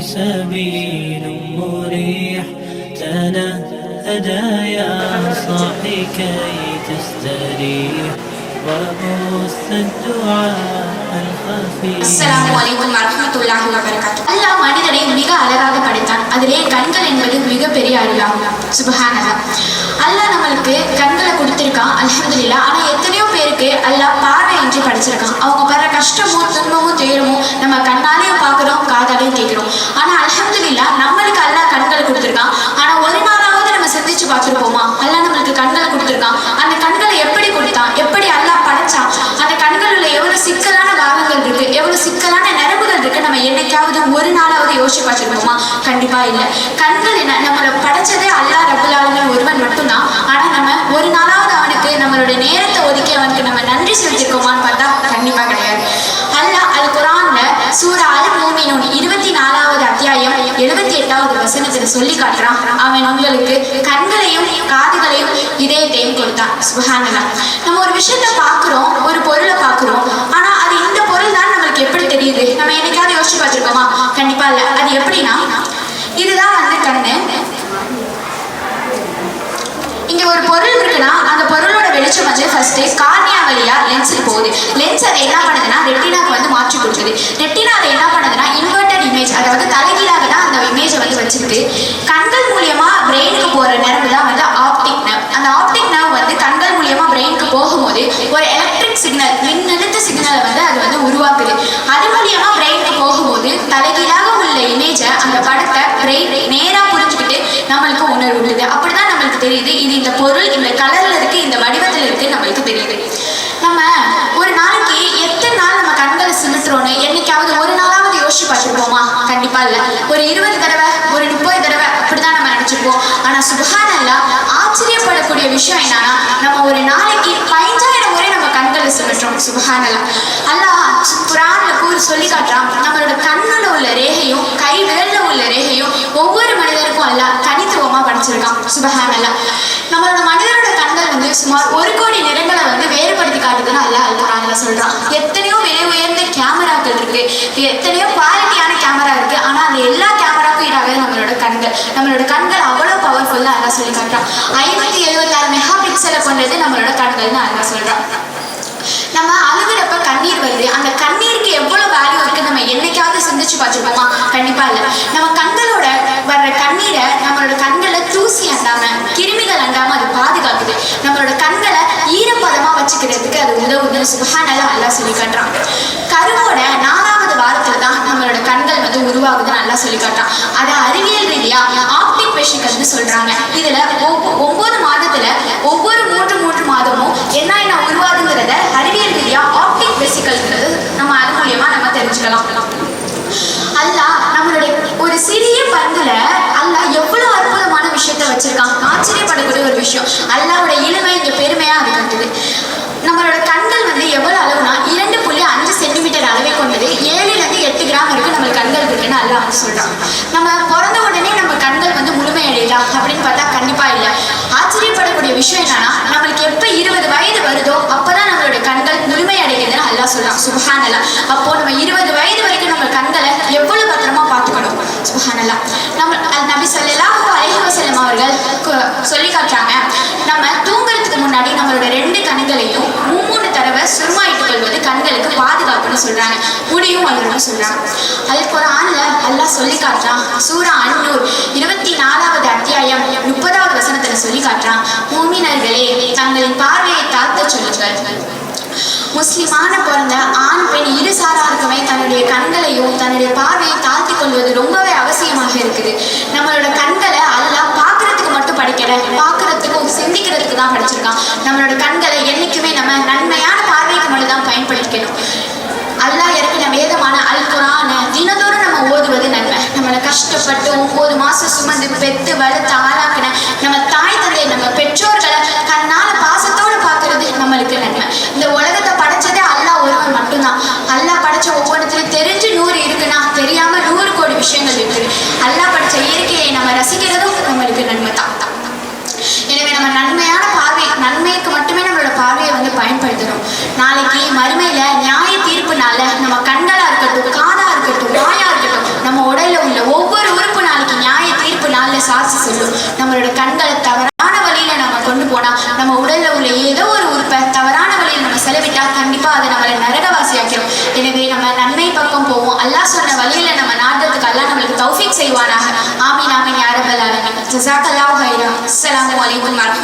سبيل مريح تنهدى يا صاحي كي تستريح وبث الدعاء الخفي. அஸ்ஸலாமு அலைக்கும் வரஹ்மத்துல்லாஹி வபரகாத்துஹு. அல்லாஹ் மனிதனை மிக அழகாக படைத்தான். அதிலே கண்கள் என்பது மிகப்பெரிய அருளாகும். சுப்ஹானல்லாஹ். அல்லாஹ் நம்மளுக்கு கண்களை கொடுத்திருக்கான், அல்ஹம்துலில்லாஹ். ஆனா எத்தனையோ பேருக்கு அல்லாஹ் பார்வை இன்றி படைச்சிருக்கான். அவங்க படுற கஷ்டமும் துன்பமும் துயரமும் நம்ம கண்ணாலையும் பார்க்குறோம், காதாலையும் கேட்கிறோம். ஆனா அல்ஹம்துலில்லாஹ் நம்மளுக்கு அல்லாஹ் கண்கள் கொடுத்திருக்கான். ஆனா ஒரு நாளாவது நம்ம சிந்திச்சு பார்த்துருப்போமா? அல்லாஹ் நம்மளுக்கு கண்களை கொடுத்திருக்கான். அந்த கண்களை எப்படி கொடுத்தான், எப்படி அல்லாஹ் படைச்சான், அந்த கண்களில் எவ்வளவு சிக்கலான பாகங்கள் இருக்கு, எவ்வளவு சிக்கலான நரம்புகள் இருக்கு, நம்ம என்னைக்காவது ஒரு நாளாவது யோசிச்சு பார்த்துருப்போமா? கண்டிப்பா இல்லை. கண்கள் என்ன, நம்மளை படைச்சதே அல்லாஹ் ரப்புல் ஆலமீன் ஒருவன் மட்டும்தான். ஆனா நம்ம ஒரு நாளாவது அவனுக்கு நம்மளுடைய நேரத்தை ஒதுக்கி அவனுக்கு நம்ம நன்றி செலுத்திருக்கோமான்னு பார்த்தா கண்டிப்பா கிடையாது. அல்லாஹ் அல் குர்ஆன்ல சூரா அல் மூமினூன் 24வது அத்தியாயம் 78வது வசனத்துல சொல்லி காட்டுறான், அவன் உங்களுக்கு கண்களையும் காதுகளையும் இதயத்தையும் கொடுத்தான். சுப்ஹானல்லாஹ். நம்ம ஒரு விஷயத்த பார்க்கிறோம், ஒரு பொருளை பார்க்கிறோம், ஆனா அது இந்த பொருள் தான் நம்மளுக்கு எப்படி தெரியுது? நம்ம என்னைக்காவது யோசிச்சு பார்த்துருக்கோமா? கண்டிப்பா இல்லை. அது எப்படின்னா, இதுதான் கண்ணு. இங்க ஒரு பொருள் இருக்குன்னா அந்த பொருளோட வெளிச்சம் ஃபர்ஸ்ட் கார்னியா வழியா லென்ஸுக்கு போகுது. லென்ஸ் அதை என்ன பண்ணுதுன்னா ரெட்டினாக்கு மாற்றி கொடுக்குது. ரெட்டினா அதை என்ன பண்ணுதுன்னா இன்வெர்டட் இமேஜ், அதாவது தலைகீழாக தான் அந்த இமேஜை வச்சிருக்கு. கண்கள் மூலியமா பிரெயினுக்கு போற நரம்பு தான் ஆப்டிக் நர்வ். அந்த ஆப்டிக் நர்வ் கண்கள் மூலியமா பிரெயினுக்கு போகும்போது ஒரு எலக்ட்ரிக் சிக்னல், மின்னழுத்த சிக்னலை அது உருவாக்குது. அது மூலியமா பிரெயினுக்கு போகும்போது தலைகீழாக உள்ள இமேஜை, அந்த படத்தை பிரெயின் நேரா புரிஞ்சுக்கிட்டு நம்மளுக்கு உணர்வு உள்ளது. அப்படிதான் நம்மளுக்கு தெரியுது இது இந்த பொருள் இந்த கலர்ல இருக்கு, இந்த வடிவத்தில் இருக்கு நம்மளுக்கு தெரியுது. நம்ம ஒரு நாளைக்கு எத்தனை நாள் நம்ம கண்களை சிமிட்டுறோன்னு என்னைக்காவது ஒரு நாளாவது யோசிச்சு பார்த்துருப்போமா? கண்டிப்பா இல்லை. ஒரு 20 தடவை, ஒரு 30 தடவை அப்படிதான் நம்ம நினைச்சிருப்போம். ஆனா சுப்ஹானல்லாஹ், ஆச்சரியப்படக்கூடிய விஷயம் என்னன்னா, நம்ம ஒரு நாளைக்கு 15,000 முறை நம்ம கண்களை சிமிட்டுறோம். சுப்ஹானல்லாஹ். அல்லாஹ் குர்ஆன்ல சொல்லி காட்டுறான், நம்மளோட கண்ணுல உள்ள ரேகையும் கை விரல்ல உள்ள ரேகையும் ஒவ்வொரு மனிதருக்கும் அல்லாஹ் தனித்துவமா படைச்சிருக்கான். சுப்ஹானல்லாஹ். நம்மளோட மனிதரோட கண்கள் சுமார் 1 கோடி நிறங்களை வேறுபடுத்தி காட்டுதுன்னு அல்லாஹ் குர்ஆன்ல சொல்றான். எத்தனையோ விலை உயர்ந்த கேமராக்கள் இருக்கு, எத்தனையோ குவாலிட்டியான கேமரா இருக்கு. ஆனா அந்த எல்லா கேமராக்கும் ஈடாக நம்மளோட கண்கள். நம்மளோட கண்கள் அவ்வளவு பவர்ஃபுல்லா அல்லாஹ் சொல்லி காட்டுறான். 576 மெகா பிக்சலை கொண்டது நம்மளோட கண்கள்னு அல்லாஹ் சொல்றான். நம்ம அழுகிறப்ப கண்ணீர் வருது, அந்த கண்ணீருக்கு எவ்வளவு வேல்யூ இருக்கு நம்ம என்னைக்காவது சிந்திச்சு பார்த்துருப்போமா? கண்டிப்பா இல்லை. நம்ம கண்களோட வர்ற கண்ணீரை நம்மளோட கண்களை தூசி அண்டாம, கிருமிகள் அண்டாம அது பாதுகாக்குது. நம்மளோட கண்களை ஈரப்பதமா வச்சுக்கிறதுக்கு அது உதவுதுன்னு சுப்ஹானல்லாஹ் அல்லாஹ் சொல்லி காட்டுறான். கருவோட 4வது வாரத்துல தான் நம்மளோட கண்கள் உருவாகுதுன்னு அல்லாஹ் சொல்லி காட்டுறான். அதை அறிவியல் ரீதியா ஆப்டிக் வெசிக்கல்னு சொல்றாங்க. இதுல 9 மாதத்துல ஒவ்வொரு 3 மாதமும் என்ன உருவாதுங்கிறத அறிவியல் ரீதியா ஆப்டிக் வெசிக்கல்ங்கிறது நம்ம அது மூலியமா நம்ம தெரிஞ்சுக்கலாம். அல்லாஹ் நம்மளுடைய ஒரு சிறிய பங்குல அல்லாஹ் எவ்வளவு அற்புதமான விஷயத்த வச்சிருக்கான். ஆச்சரியப்படக்கூடிய ஒரு விஷயம். அல்லாஹ்வோட இளமை இங்க பெருமையா அது கட்டுது. நம்மளோட கண்கள் எவ்வளவு அளவுனா 2.5 சென்டிமீட்டர் அளவை கொண்டது. 7லிருந்து 8 கிராம் இருக்கு நம்ம கண்கள் இருக்குன்னு அல்லாஹ் சொல்றான். நம்ம பிறந்த உடனே நம்ம கண்கள் முழுமையடையலாம் அப்படின்னு பார்த்தா கண்டிப்பா இல்லை. ஆச்சரியப்படக்கூடிய விஷயம் என்னன்னா, நம்மளுக்கு எப்ப 20 வயது வருதோ அப்பதான் நம்மளுடைய கண்கள் முழுமையடைகிறதுன்னு அல்லாஹ் சொல்றான். சுப்ஹானல்லாஹ். அப்போ நம்ம 20 வயது வரைக்கும் நம்ம கண்களை எவ்வளவு பத்திரமா பார்த்துக்கணும். சுப்ஹானல்லாஹ். நம்ம நபி ஸல்லல்லாஹு அலைஹி வஸல்லம் அவர்கள் சொல்லி காட்டுறாங்க, நம்ம தூங்குறதுக்கு முன்னாடி நம்மளோட 2 கண்களையும் 3 தடவை சுருமாயிட்டுக் கொள்வது கண்களுக்கு பாதுகாப்புன்னு சொல்றாங்க. முடியும் வந்துடும் சொல்றாங்க. அல் குர்ஆன்ல அல்லாஹ் சொல்லி காட்டுறான். சூரா அன்-நூர் 24வது அத்தியாயம் 30வது வசனத்துல சொல்லி காட்டுறான், மூமினர்களே தங்களின் பார்வையை தாழ்த்த சொல்லுங்கள். முஸ்லிமான பிறந்த ஆண் பெண் இரு சாராருக்குமே தன்னுடைய கண்களையும் தன்னுடைய பார்வையை தாழ்த்தி கொள்வது ரொம்பவே அவசியமாக இருக்குது. நம்மளோட கண்களை அல்லாஹ் பார்க்கறதுக்கு மட்டும் படிக்கல, பார்க்கறதுக்கும் சிந்திக்கிறதுக்கு தான் படிச்சிருக்கான். நம்மளோட கண்களை என்னைக்குமே நம்ம நன்மையான பார்வைக்கு மட்டும் தான் பயன்படுத்திக்கணும். அல்லாஹ் இறக்கின வேதமான அல் குர்ஆனை தினந்தோறும் நம்ம ஓதுவது நன்மை. நம்மளை கஷ்டப்பட்டு 9 மாசம் சுமந்து பெத்து வளர்த்து ஆளாக்கின நம்ம தாய் தந்தை, நம்ம பெற்றோர்களை கண்ணால பாசத்தோடு பார்க்கறது நம்மளுக்கு நன்மை. இந்த உலகத்தை படைச்சதே அல்லாஹ் ஒருவன் மட்டும்தான். அல்லாஹ் படைச்ச ஒவ்வொருத்தரும் தெரிஞ்சு 100 இருக்குன்னா தெரியாம 100 கோடி விஷயங்கள் இருக்குது. அல்லாஹ் படைச்ச இயற்கையை நம்ம ரசிக்கிறதும் நம்மளுக்கு நன்மை தான். எனவே நம்ம நன்மையான பார்வை, நன்மைக்கு மட்டுமே நம்மளோட பார்வையை பயன்படுத்தணும். நாளைக்கு மறுமையில நியாய தீர்ப்புனால நம்ம கண்களா இருக்கட்டும், காதா இருக்கட்டும், வாயா இருக்கட்டும், நம்ம உடல்ல உள்ள ஜஸாக்கல்லாஹு ஹைரா. அஸ்ஸலாமு அலைக்கும் வரஹ்மத்துல்லாஹி